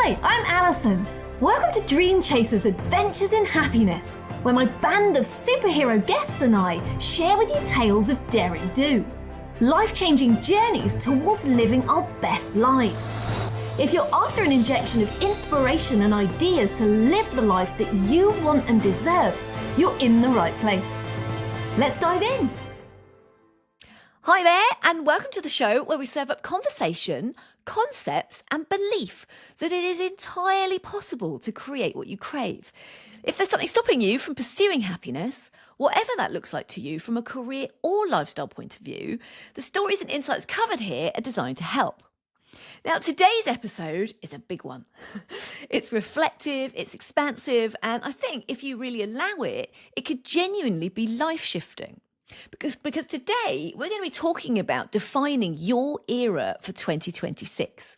Hi, I'm Alison. Welcome to Dream Chasers Adventures in Happiness, where my band of superhero guests and I share with you tales of daring do, life-changing journeys towards living our best lives. If you're after an injection of inspiration and ideas to live the life that you want and deserve, you're in the right place. Let's dive in. Hi there, and welcome to the show where we serve up conversation, concepts and belief that it is entirely possible to create what you crave. If there's something stopping you from pursuing happiness, whatever that looks like to you from a career or lifestyle point of view, the stories and insights covered here are designed to help. Now, today's episode is a big one. It's reflective, it's expansive, and I think if you really allow it, it could genuinely be life-shifting. Because today we're going to be talking about defining your era for 2026.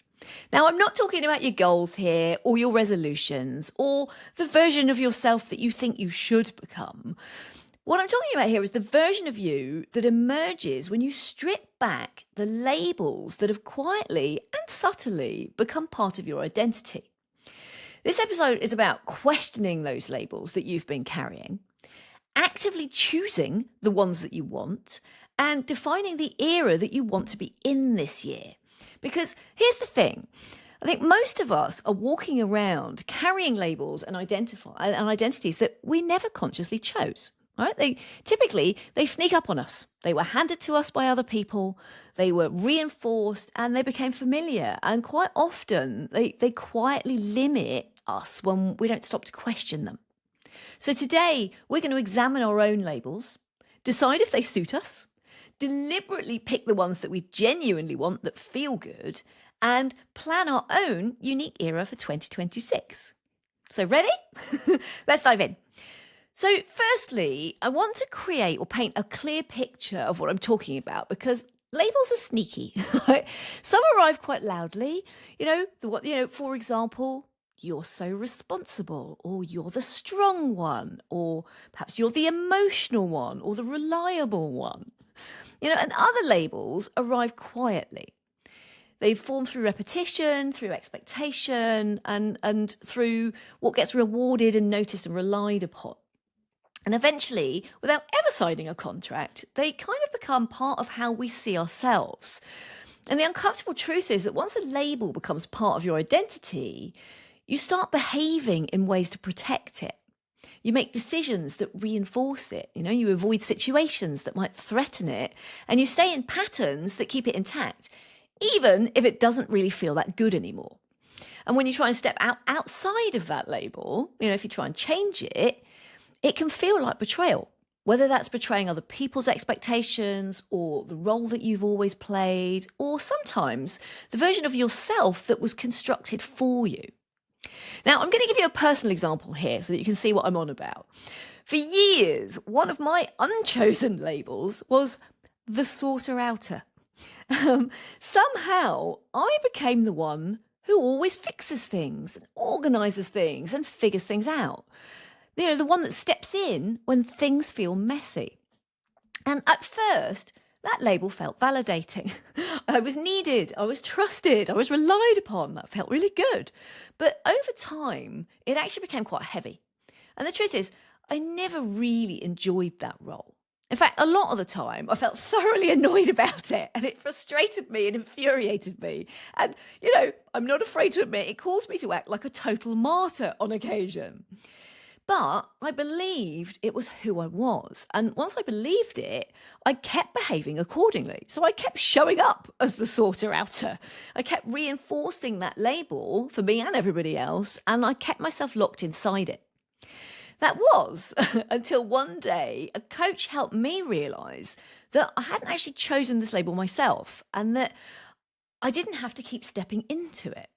Now, I'm not talking about your goals here or your resolutions or the version of yourself that you think you should become. What I'm talking about here is the version of you that emerges when you strip back the labels that have quietly and subtly become part of your identity. This episode is about questioning those labels that you've been carrying, actively choosing the ones that you want, and defining the era that you want to be in this year. Because here's the thing, I think most of us are walking around carrying labels and identities that we never consciously chose. Right? They sneak up on us. They were handed to us by other people. They were reinforced and they became familiar. And quite often they quietly limit us when we don't stop to question them. So today we're going to examine our own labels, decide if they suit us, deliberately pick the ones that we genuinely want that feel good, and plan our own unique era for 2026. So ready? Let's dive in. So firstly, I want to create or paint a clear picture of what I'm talking about because labels are sneaky. Some arrive quite loudly. For example, you're so responsible, or you're the strong one, or perhaps you're the emotional one, or the reliable one. And other labels arrive quietly. They form through repetition, through expectation, and through what gets rewarded and noticed and relied upon. And eventually, without ever signing a contract, they kind of become part of how we see ourselves. And the uncomfortable truth is that once a label becomes part of your identity, you start behaving in ways to protect it. You make decisions that reinforce it. You avoid situations that might threaten it, and you stay in patterns that keep it intact, even if it doesn't really feel that good anymore. And when you try and step outside of that label, if you try and change it, it can feel like betrayal, whether that's betraying other people's expectations or the role that you've always played, or sometimes the version of yourself that was constructed for you. Now, I'm going to give you a personal example here so that you can see what I'm on about. For years, one of my unchosen labels was the sorter outer. Somehow, I became the one who always fixes things and organises things and figures things out. The one that steps in when things feel messy. And at first, that label felt validating. I was needed, I was trusted, I was relied upon. That felt really good. But over time, it actually became quite heavy. And the truth is, I never really enjoyed that role. In fact, a lot of the time, I felt thoroughly annoyed about it, and it frustrated me and infuriated me. And, I'm not afraid to admit it caused me to act like a total martyr on occasion. But I believed it was who I was. And once I believed it, I kept behaving accordingly. So I kept showing up as the sorter outer. I kept reinforcing that label for me and everybody else, and I kept myself locked inside it. That was until one day a coach helped me realise that I hadn't actually chosen this label myself and that I didn't have to keep stepping into it.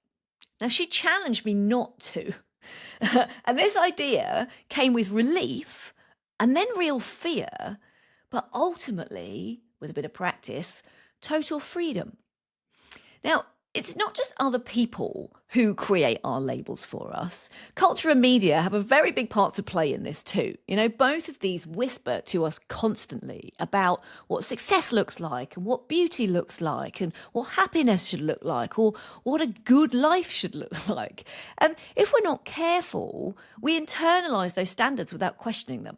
Now, she challenged me not to. And this idea came with relief and then real fear, but ultimately, with a bit of practice, total freedom. Now, it's not just other people who create our labels for us. Culture and media have a very big part to play in this too. You know, both of these whisper to us constantly about what success looks like and what beauty looks like and what happiness should look like or what a good life should look like. And if we're not careful, we internalize those standards without questioning them.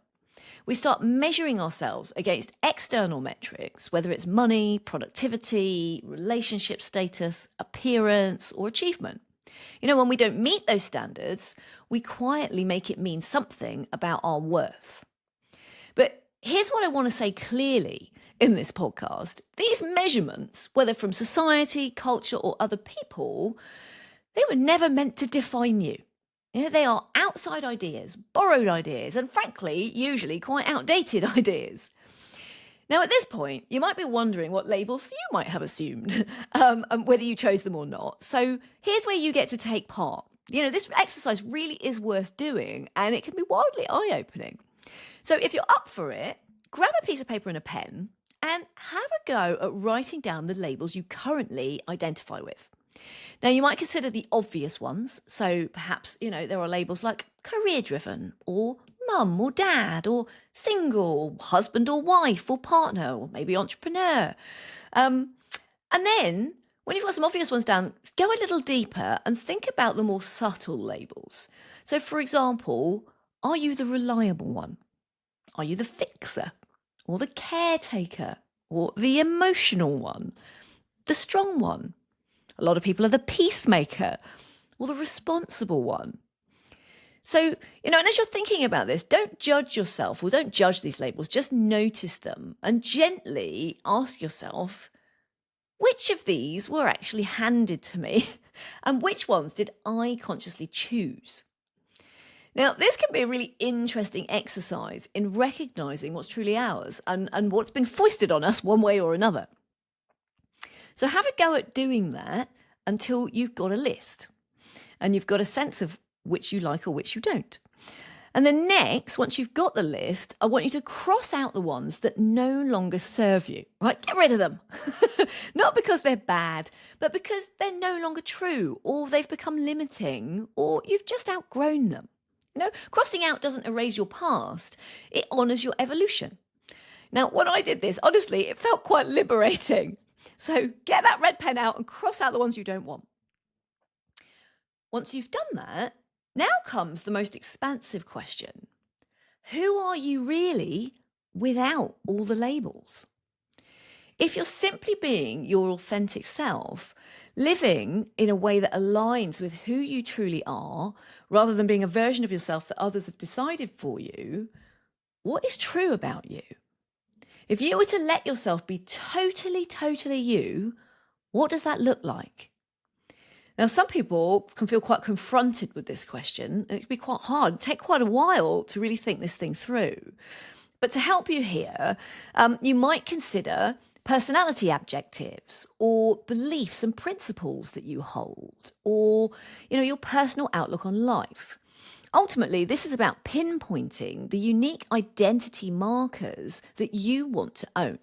We start measuring ourselves against external metrics, whether it's money, productivity, relationship status, appearance, or achievement. You know, when we don't meet those standards, we quietly make it mean something about our worth. But here's what I want to say clearly in this podcast. These measurements, whether from society, culture, or other people, they were never meant to define you. You know, they are outside ideas, borrowed ideas, and frankly, usually quite outdated ideas. Now, at this point, you might be wondering what labels you might have assumed, and whether you chose them or not. So here's where you get to take part. You know, this exercise really is worth doing, and it can be wildly eye-opening. So if you're up for it, grab a piece of paper and a pen and have a go at writing down the labels you currently identify with. Now, you might consider the obvious ones. So perhaps, you know, there are labels like career-driven or mum or dad or single, husband or wife or partner or maybe entrepreneur. And then when you've got some obvious ones down, go a little deeper and think about the more subtle labels. So, for example, are you the reliable one? Are you the fixer or the caretaker or the emotional one, the strong one? A lot of people are the peacemaker or the responsible one. So, you know, and as you're thinking about this, don't judge yourself or don't judge these labels, just notice them and gently ask yourself, which of these were actually handed to me and which ones did I consciously choose? Now, this can be a really interesting exercise in recognizing what's truly ours and what's been foisted on us one way or another. So have a go at doing that until you've got a list and you've got a sense of which you like or which you don't. And then next, once you've got the list, I want you to cross out the ones that no longer serve you. Right? Get rid of them. Not because they're bad, but because they're no longer true or they've become limiting or you've just outgrown them. You know, crossing out doesn't erase your past. It honours your evolution. Now, when I did this, honestly, it felt quite liberating. So get that red pen out and cross out the ones you don't want. Once you've done that, now comes the most expansive question. Who are you really without all the labels? If you're simply being your authentic self, living in a way that aligns with who you truly are, rather than being a version of yourself that others have decided for you, what is true about you? If you were to let yourself be totally you, what does that look like? Now, some people can feel quite confronted with this question, and it can be quite hard, take quite a while to really think this thing through. But to help you here, you might consider personality adjectives or beliefs and principles that you hold, or, you know, your personal outlook on life. Ultimately, this is about pinpointing the unique identity markers that you want to own.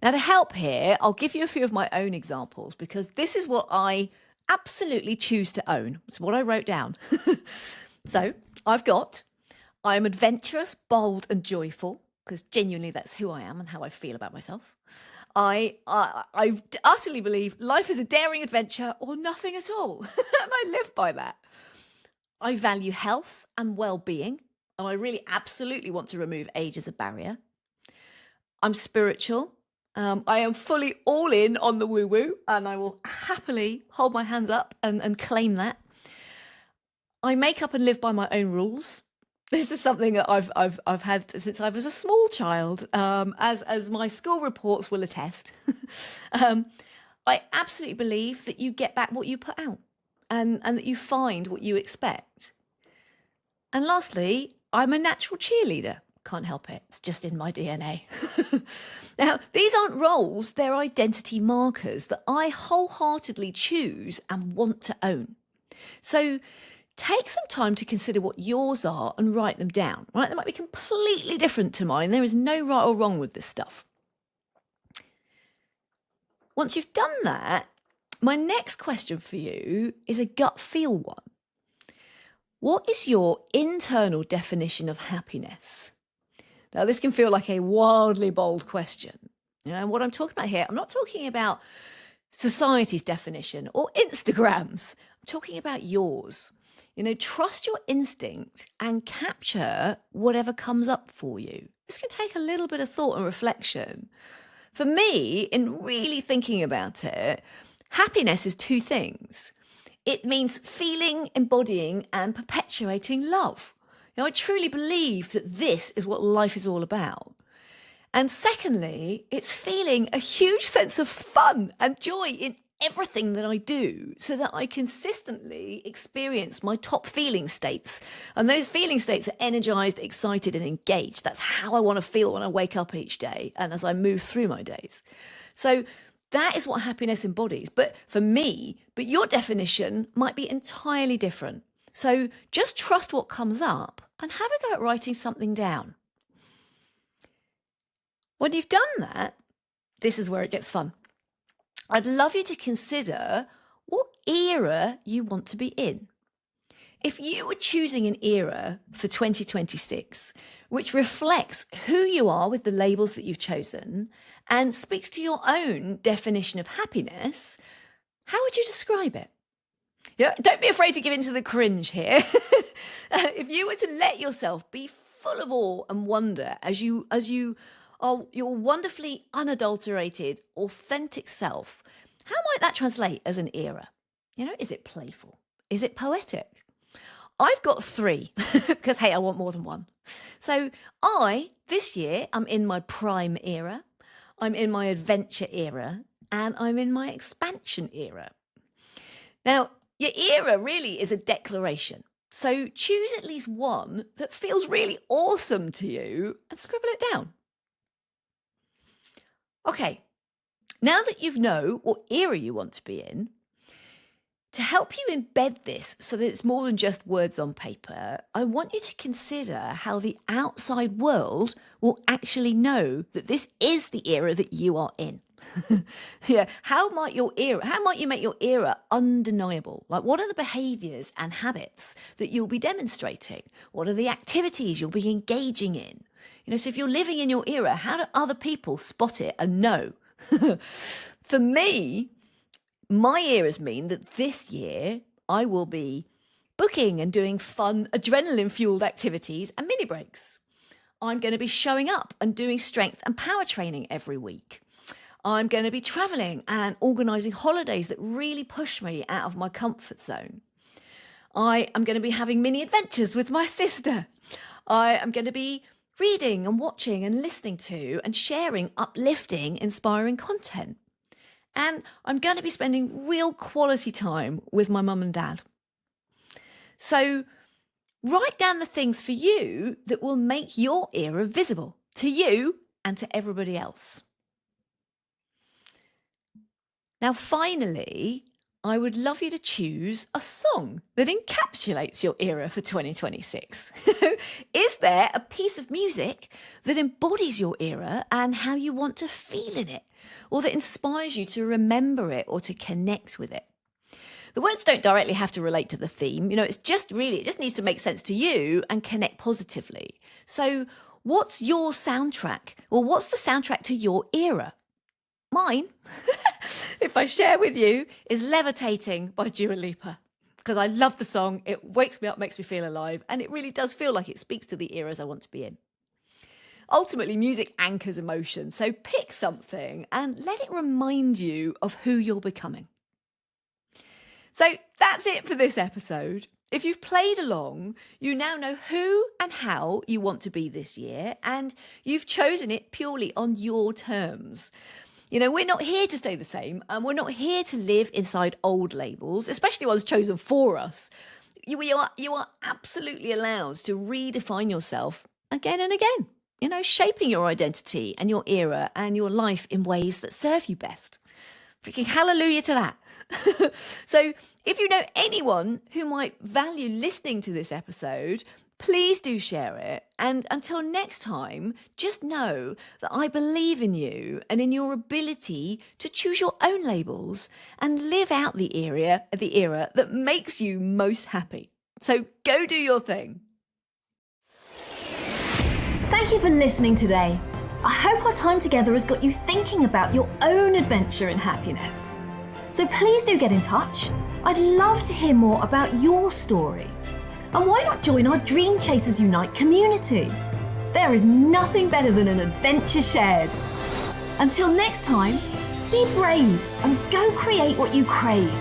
Now, to help here, I'll give you a few of my own examples because this is what I absolutely choose to own. It's what I wrote down. So I am adventurous, bold, and joyful because genuinely that's who I am and how I feel about myself. I utterly believe life is a daring adventure or nothing at all. And I live by that. I value health and well-being, and I really absolutely want to remove age as a barrier. I'm spiritual. I am fully all in on the woo-woo, and I will happily hold my hands up and claim that. I make up and live by my own rules. This is something that I've had since I was a small child, as my school reports will attest. I absolutely believe that you get back what you put out. And that you find what you expect. And lastly, I'm a natural cheerleader. Can't help it. It's just in my DNA. Now, these aren't roles. They're identity markers that I wholeheartedly choose and want to own. So take some time to consider what yours are and write them down. Right? They might be completely different to mine. There is no right or wrong with this stuff. Once you've done that, my next question for you is a gut feel one. What is your internal definition of happiness? Now, this can feel like a wildly bold question. And what I'm talking about here, I'm not talking about society's definition or Instagram's. I'm talking about yours. Trust your instinct and capture whatever comes up for you. This can take a little bit of thought and reflection. For me, in really thinking about it, happiness is two things. It means feeling, embodying, and perpetuating love. I truly believe that this is what life is all about. And secondly, it's feeling a huge sense of fun and joy in everything that I do so that I consistently experience my top feeling states. And those feeling states are energized, excited, and engaged. That's how I want to feel when I wake up each day and as I move through my days. So that is what happiness embodies. But for me, your definition might be entirely different. So just trust what comes up and have a go at writing something down. When you've done that, this is where it gets fun. I'd love you to consider what era you want to be in. If you were choosing an era for 2026, which reflects who you are with the labels that you've chosen and speaks to your own definition of happiness, how would you describe it? Don't be afraid to give in to the cringe here. If you were to let yourself be full of awe and wonder as you are your wonderfully unadulterated, authentic self, how might that translate as an era? Is it playful? Is it poetic? I've got 3 because, hey, I want more than one. So this year, I'm in my prime era, I'm in my adventure era, and I'm in my expansion era. Now, your era really is a declaration. So choose at least one that feels really awesome to you and scribble it down. Okay, now that you know what era you want to be in, to help you embed this so that it's more than just words on paper, I want you to consider how the outside world will actually know that this is the era that you are in. How might you make your era undeniable? Like, what are the behaviors and habits that you'll be demonstrating? What are the activities you'll be engaging in? So if you're living in your era, how do other people spot it and know? For me, my eras mean that this year I will be booking and doing fun, adrenaline-fueled activities and mini breaks. I'm going to be showing up and doing strength and power training every week. I'm going to be traveling and organising holidays that really push me out of my comfort zone. I am going to be having mini adventures with my sister. I am going to be reading and watching and listening to and sharing uplifting, inspiring content. And I'm going to be spending real quality time with my mum and dad. So write down the things for you that will make your era visible to you and to everybody else. Now, finally, I would love you to choose a song that encapsulates your era for 2026. Is there a piece of music that embodies your era and how you want to feel in it, or that inspires you to remember it or to connect with it? The words don't directly have to relate to the theme. It just needs to make sense to you and connect positively. So what's your soundtrack? Or what's the soundtrack to your era? Mine, if I share with you, is Levitating by 𝗘𝗣𝗜𝗦, because I love the song. It wakes me up, makes me feel alive, and it really does feel like it speaks to the eras I want to be in. Ultimately, music anchors emotion, so pick something and let it remind you of who you're becoming. So that's it for this episode. If you've played along, you now know who and how you want to be this year, and you've chosen it purely on your terms. We're not here to stay the same, and we're not here to live inside old labels, especially ones chosen for us. You are absolutely allowed to redefine yourself again and again, shaping your identity and your era and your life in ways that serve you best. Freaking hallelujah to that. So if you know anyone who might value listening to this episode, Please do share it. And until next time, just know that I believe in you and in your ability to choose your own labels and live out the era that makes you most happy. So go do your thing. Thank you for listening today. I hope our time together has got you thinking about your own adventure in happiness. So please do get in touch. I'd love to hear more about your story. And why not join our Dream Chasers Unite community? There is nothing better than an adventure shared. Until next time, be brave and go create what you crave.